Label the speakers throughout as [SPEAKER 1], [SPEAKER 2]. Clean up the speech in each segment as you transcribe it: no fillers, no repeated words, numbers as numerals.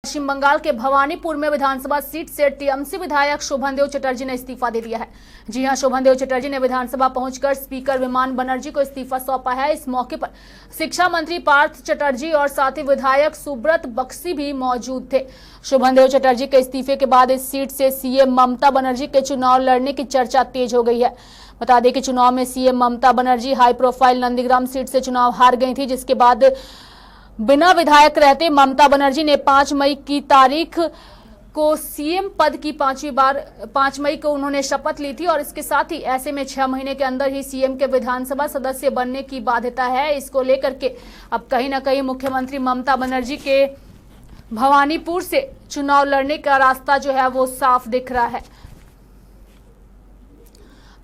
[SPEAKER 1] पश्चिम बंगाल के भवानीपुर में विधानसभा सीट से टीएमसी विधायक शोभनदेव चटर्जी ने इस्तीफा दे दिया है। जी हां, शोभनदेव चटर्जी ने विधानसभा पहुंचकर स्पीकर विमान बनर्जी को इस्तीफा सौंपा है। इस मौके पर शिक्षा मंत्री पार्थ चटर्जी और साथ ही विधायक सुब्रत बख्शी भी मौजूद थे। शोभनदेव चटर्जी के इस्तीफे के बाद इस सीट से सीएम ममता बनर्जी के चुनाव लड़ने की चर्चा तेज हो गई है। बता दें कि चुनाव में CM Mamata Banerjee high profile Nandigram seat से चुनाव हार गई थी, जिसके बाद बिना विधायक रहते ममता बनर्जी ने 5 मई की तारीख को सीएम पद की 5 मई को उन्होंने शपथ ली थी और इसके साथ ही ऐसे में 6 महीने के अंदर ही सीएम के विधानसभा सदस्य बनने की बाध्यता है। इसको लेकर के अब कहीं ना कहीं मुख्यमंत्री ममता बनर्जी के भवानीपुर से चुनाव लड़ने का रास्ता जो है वो साफ दिख रहा है।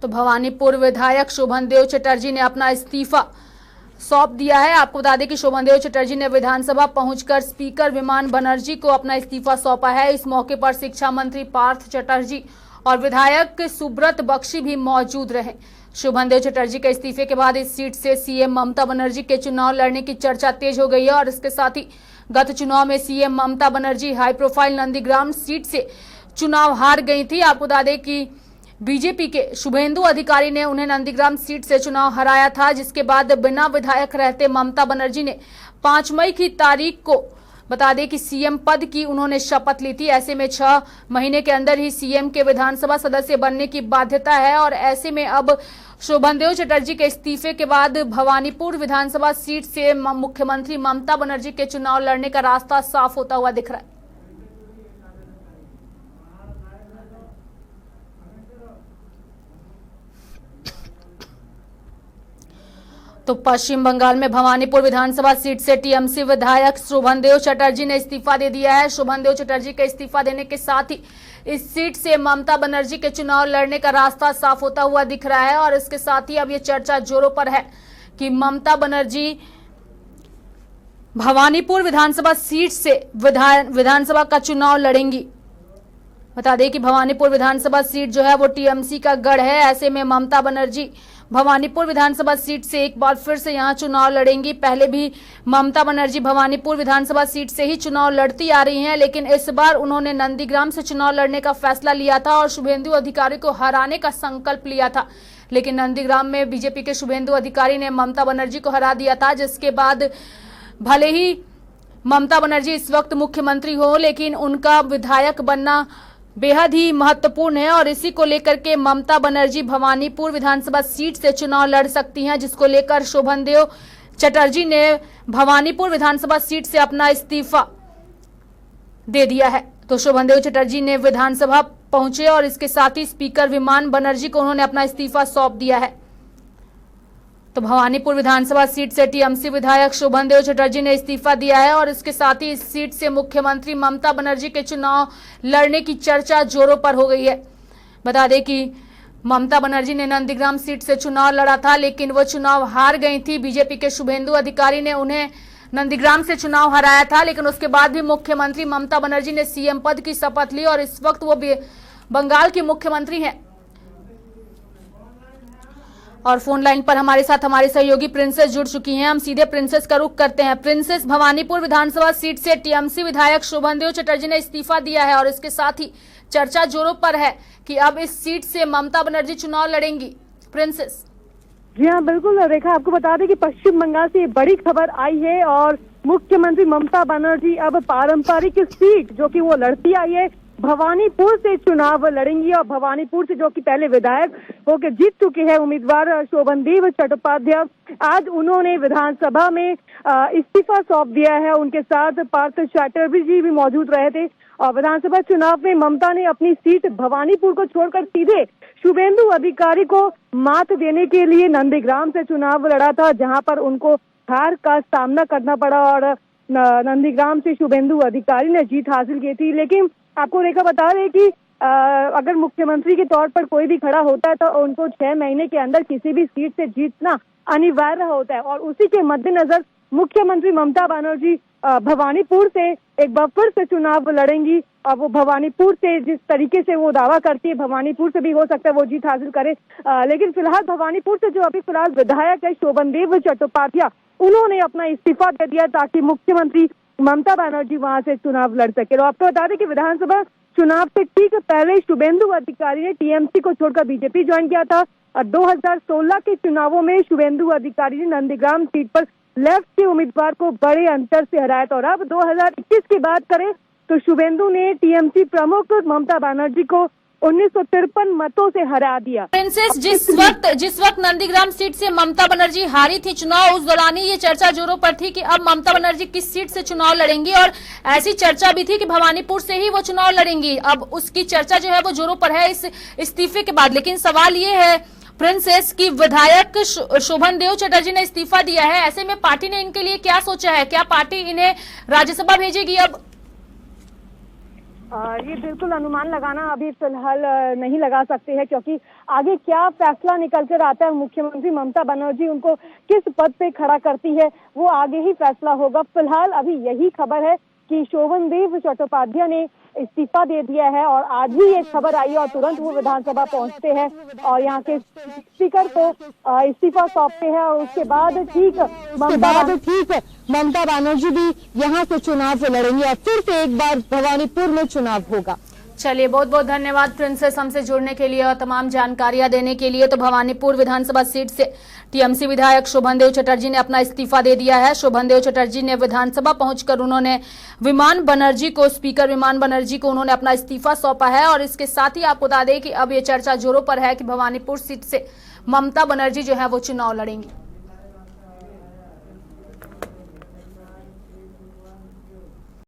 [SPEAKER 1] तो भवानीपुर विधायक शोभनदेव चटर्जी ने अपना इस्तीफा सौंप दिया है। आपको बता दें कि शोभनदेव चटर्जी ने विधानसभा पहुंचकर स्पीकर विमान बनर्जी को अपना इस्तीफा सौंपा है। इस मौके पर शिक्षा मंत्री पार्थ चटर्जी और विधायक सुब्रत बख्शी भी मौजूद रहे। शोभनदेव चटर्जी के इस्तीफे के बाद इस सीट से सीएम ममता बनर्जी के चुनाव लड़ने की चर्चा तेज हो गई है और इसके साथ ही गत चुनाव में CM Mamata Banerjee high profile Nandigram seat से चुनाव हार गई थी। आपको बता दें कि बीजेपी के शुभेंदु अधिकारी ने उन्हें नंदीग्राम सीट से चुनाव हराया था, जिसके बाद बिना विधायक रहते ममता बनर्जी ने 5 मई की तारीख को बता दें कि सीएम पद की उन्होंने शपथ ली थी। ऐसे में 6 महीने के अंदर ही सीएम के विधानसभा सदस्य बनने की बाध्यता है और ऐसे में अब शोभनदेव चटर्जी के इस्तीफे के बाद भवानीपुर विधानसभा सीट से मुख्यमंत्री ममता बनर्जी के चुनाव लड़ने का रास्ता साफ होता हुआ दिख रहा है। तो पश्चिम बंगाल में भवानीपुर विधानसभा सीट से टीएमसी विधायक शोभनदेव चटर्जी ने इस्तीफा दे दिया है। शोभनदेव चटर्जी के इस्तीफा देने के साथ ही इस सीट से ममता बनर्जी के चुनाव लड़ने का रास्ता साफ होता हुआ दिख रहा है और इसके साथ ही अब ये चर्चा जोरों पर है कि ममता बनर्जी भवानीपुर विधानसभा सीट से विधानसभा का चुनाव लड़ेंगी। बता दें कि भवानीपुर विधानसभा सीट जो है वो टीएमसी का गढ़ है। ऐसे में ममता बनर्जी भवानीपुर विधानसभा सीट से एक बार फिर से यहां चुनाव लड़ेंगी। पहले भी ममता बनर्जी भवानीपुर विधानसभा सीट से ही चुनाव लड़ती आ रही हैं, लेकिन इस बार उन्होंने नंदीग्राम से चुनाव लड़ने का फैसला लिया था और शुभेंदु अधिकारी को हराने का संकल्प लिया था। लेकिन नंदीग्राम में बीजेपी के शुभेंदु अधिकारी ने ममता बनर्जी को हरा दिया था, जिसके बाद भले ही ममता बनर्जी इस वक्त मुख्यमंत्री हो, लेकिन उनका विधायक बनना बेहद ही महत्वपूर्ण है और इसी को लेकर के ममता बनर्जी भवानीपुर विधानसभा सीट से चुनाव लड़ सकती हैं, जिसको लेकर शोभनदेव चटर्जी ने भवानीपुर विधानसभा सीट से अपना इस्तीफा दे दिया है। तो शोभनदेव चटर्जी ने विधानसभा पहुंचे और इसके साथ ही स्पीकर विमान बनर्जी को उन्होंने अपना इस्तीफा सौंप दिया है। तो भवानीपुर विधानसभा सीट से टीएमसी विधायक शोभनदेव चटर्जी ने इस्तीफा दिया है और इसके साथ ही इस सीट से मुख्यमंत्री ममता बनर्जी के चुनाव लड़ने की चर्चा जोरों पर हो गई है। बता दें कि ममता बनर्जी ने नंदीग्राम सीट से चुनाव लड़ा था, लेकिन वो चुनाव हार गई थी। बीजेपी के शुभेंदु अधिकारी ने उन्हें नंदीग्राम से चुनाव हराया था, लेकिन उसके बाद भी मुख्यमंत्री ममता बनर्जी ने सीएम पद की शपथ ली और इस वक्त वो बंगाल की मुख्यमंत्री हैं। और फोन लाइन पर हमारे साथ हमारे सहयोगी प्रिंसेस जुड़ चुकी हैं। हम सीधे प्रिंसेस का रुख करते हैं। प्रिंसेस, भवानीपुर विधानसभा सीट से टीएमसी विधायक शोभनदेव चटर्जी ने इस्तीफा दिया है और इसके साथ ही चर्चा जोरों पर है कि अब इस सीट से ममता बनर्जी चुनाव लड़ेंगी। प्रिंसेस
[SPEAKER 2] जी हाँ, बिल्कुल रेखा, आपको बता दें कि पश्चिम बंगाल से बड़ी खबर आई है और मुख्यमंत्री ममता बनर्जी अब पारंपरिक सीट जो कि वो लड़ती आई है भवानीपुर से चुनाव लड़ेंगी और भवानीपुर से जो कि पहले विधायक होकर जीत चुके हैं उम्मीदवार शोभनदेव चट्टोपाध्याय, आज उन्होंने विधानसभा में इस्तीफा सौंप दिया है। उनके साथ पार्थ चटर्जी जी भी मौजूद रहे थे और विधानसभा चुनाव में ममता ने अपनी सीट भवानीपुर को छोड़कर सीधे शुभेंदु अधिकारी को मात देने के लिए नंदीग्राम से चुनाव लड़ा था, जहां पर उनको हार का सामना करना पड़ा और नंदीग्राम से शुभेंदु अधिकारी ने जीत हासिल की थी। लेकिन आपको रेखा बता दें कि अगर मुख्यमंत्री के तौर पर कोई भी खड़ा होता है तो उनको 6 महीने के अंदर किसी भी सीट से जीतना अनिवार्य होता है और उसी के मद्देनजर मुख्यमंत्री ममता बनर्जी भवानीपुर से एक बार फिर से चुनाव लड़ेंगी और वो भवानीपुर से जिस तरीके से वो दावा करती है भवानीपुर से भी हो सकता है वो जीत हासिल करे। लेकिन फिलहाल भवानीपुर से जो अभी फिलहाल विधायक है शोभनदेव चट्टोपाध्याय, उन्होंने अपना इस्तीफा दे दिया ताकि मुख्यमंत्री ममता बनर्जी वहां से चुनाव लड़ सके। तो आपको बता दें कि विधानसभा चुनाव से ठीक पहले शुभेंदु अधिकारी ने टीएमसी को छोड़कर बीजेपी ज्वाइन किया था और 2016 के चुनावों में शुभेंदु अधिकारी ने नंदीग्राम सीट पर लेफ्ट के उम्मीदवार को बड़े अंतर से हराया था। और अब 2021 की बात करें तो शुभेंदु ने टीएमसी प्रमुख ममता बनर्जी को 1953 मतों से हरा दिया।
[SPEAKER 1] प्रिंसेस, जिस वक्त नंदीग्राम सीट से ममता बनर्जी हारी थी चुनाव, उस दौरान ही ये चर्चा जोरों पर थी कि अब ममता बनर्जी किस सीट से चुनाव लड़ेंगी और ऐसी चर्चा भी थी कि भवानीपुर से ही वो चुनाव लड़ेंगी। अब उसकी चर्चा जो है वो जोरों पर है इस इस्तीफे के बाद। लेकिन सवाल ये है प्रिंसेस की विधायक शोभन देव चटर्जी ने इस्तीफा दिया है, ऐसे में पार्टी ने इनके लिए क्या सोचा है? क्या पार्टी इन्हें राज्यसभा भेजेगी? अब
[SPEAKER 2] ये बिल्कुल अनुमान लगाना अभी फिलहाल नहीं लगा सकते हैं, क्योंकि आगे क्या फैसला निकल कर आता है, मुख्यमंत्री ममता बनर्जी उनको किस पद पे खड़ा करती है, वो आगे ही फैसला होगा। फिलहाल अभी यही खबर है कि शोभन देव चट्टोपाध्याय ने इस्तीफा दे दिया है और आज ही ये खबर आई और तुरंत वो विधानसभा पहुंचते हैं और यहाँ के स्पीकर को इस्तीफा सौंपते हैं और उसके बाद ठीक ममता बनर्जी भी यहाँ से चुनाव लड़ेंगी और फिर से एक बार भवानीपुर में चुनाव होगा।
[SPEAKER 1] चलिए, बहुत बहुत धन्यवाद प्रिंसेस हमसे जुड़ने के लिए और तमाम जानकारियां देने के लिए। तो भवानीपुर विधानसभा सीट से टीएमसी विधायक शोभन देव चटर्जी ने अपना इस्तीफा दे दिया है। शोभन देव चटर्जी ने विधानसभा पहुंचकर उन्होंने स्पीकर विमान बनर्जी को उन्होंने अपना इस्तीफा सौंपा है। और इसके साथ ही आपको बता दें कि अब ये चर्चा जोरों पर है कि भवानीपुर सीट से ममता बनर्जी जो है वो चुनाव लड़ेंगी।